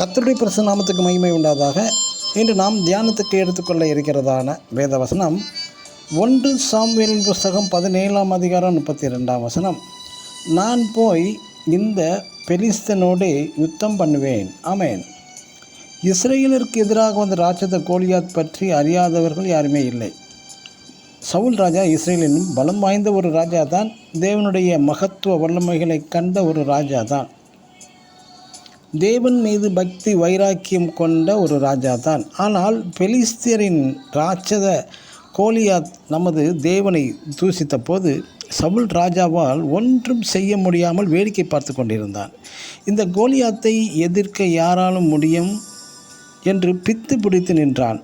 கர்த்தருடைய பரிசுத்த நாமத்துக்கு மகிமை உண்டாதாக. இன்று நாம் தியானத்துக்கு எடுத்துக்கொள்ள இருக்கிறதான வேதவசனம் 1 சாமுவேலின் புஸ்தகம் 17ஆம் அதிகாரம் 32ஆம் வசனம். நான் போய் இந்த பெலிஸ்தனோடு யுத்தம் பண்ணுவேன். ஆமென். இஸ்ரேலருக்கு எதிராக வந்த ராட்சத கோலியாத் பற்றி அறியாதவர்கள் யாருமே இல்லை. சவுல் ராஜா இஸ்ரேலின் பலம் வாய்ந்த ஒரு ராஜா தான். தேவனுடைய மகத்துவ வல்லமைகளை கண்ட ஒரு ராஜா தான். தேவன் மீது பக்தி வைராக்கியம் கொண்ட ஒரு ராஜா தான். ஆனால் பெலிஸ்தியரின் ராட்சத கோலியாத் நமது தேவனை தூசித்த போது சவுல் ராஜாவால் ஒன்றும் செய்ய முடியாமல் வேடிக்கை பார்த்து கொண்டிருந்தான். இந்த கோலியாத்தை எதிர்க்க யாராலும் முடியும் என்று பித்து பிடித்து நின்றான்.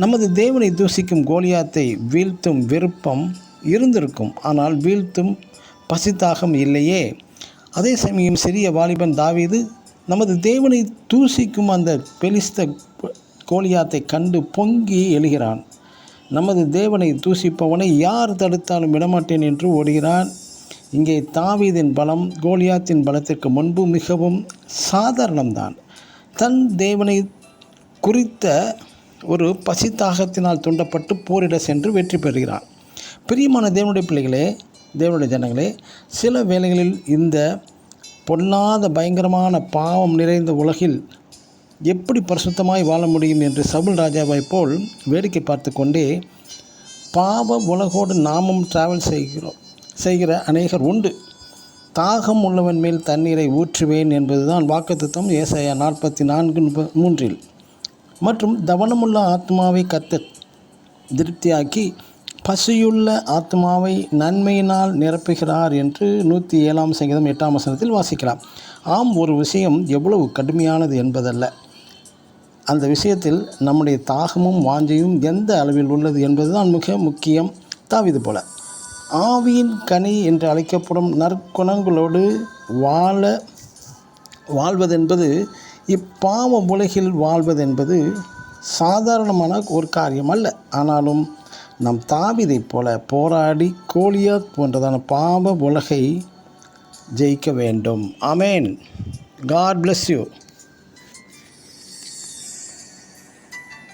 நமது தேவனை தூசிக்கும் கோலியாத்தை வீழ்த்தும் விருப்பம் இருந்திருக்கும், ஆனால் வீழ்த்தும் பசித்தாகம் இல்லையே. அதே சமயம் சிறிய வாலிபன் தாவீது நமது தேவனை தூசிக்கும் அந்த பெலிஸ்த கோலியாத்தை கண்டு பொங்கி எழுகிறான். நமது தேவனை தூசிப்பவனை யார் தடுத்தாலும் விடமாட்டேன் என்று ஓடுகிறான். இங்கே தாவீதின் பலம் கோலியாத்தின் பலத்திற்கு முன்பு மிகவும் சாதாரணம்தான். தன் தேவனை குறித்த ஒரு பசித்தாகத்தினால் தூண்டப்பட்டு போரிட சென்று வெற்றி பெறுகிறான். பிரியமான தேவனுடைய பிள்ளைகளே, தேவனுடைய ஜனங்களே, சில வேளைகளில் இந்த பொல்லாத பயங்கரமான பாவம் நிறைந்த உலகில் எப்படி பரிசுத்தமாய் வாழ முடியும் என்று சவுல் ராஜாவை போல் வேடிக்கை பார்த்து கொண்டே பாவ உலகோடு நாமும் டிராவல் செய்கிற அநேகர் உண்டு. தாகம் உள்ளவன் மேல் தண்ணீரை ஊற்றுவேன் என்பதுதான் வாக்குத்தத்தம் ஏசாயா 44:3. மற்றும் தவனமுள்ள ஆத்மாவை கர்த்தர் திருப்தியாக்கி பசியுள்ள ஆத்மாவை நன்மையினால் நிரப்புகிறார் என்று 107ஆம் சங்கீதம் 8ஆம் வசனத்தில் வாசிக்கலாம். ஆம், ஒரு விஷயம் எவ்வளவு கடுமையானது என்பதல்ல, அந்த விஷயத்தில் நம்முடைய தாகமும் வாஞ்சையும் எந்த அளவில் உள்ளது என்பதுதான் மிக முக்கியம். தாவீது போல ஆவியின் கனி என்று அழைக்கப்படும் நற்குணங்களோடு வாழ்வதென்பது, இப்பாவ உலகில் வாழ்வதென்பது சாதாரணமான ஒரு காரியம் அல்ல. ஆனாலும் நம் தாவீதைப் போல போராடி கோலியாத் போன்றதான பாவ உலகை ஜெயிக்க வேண்டும். ஆமென். God bless you.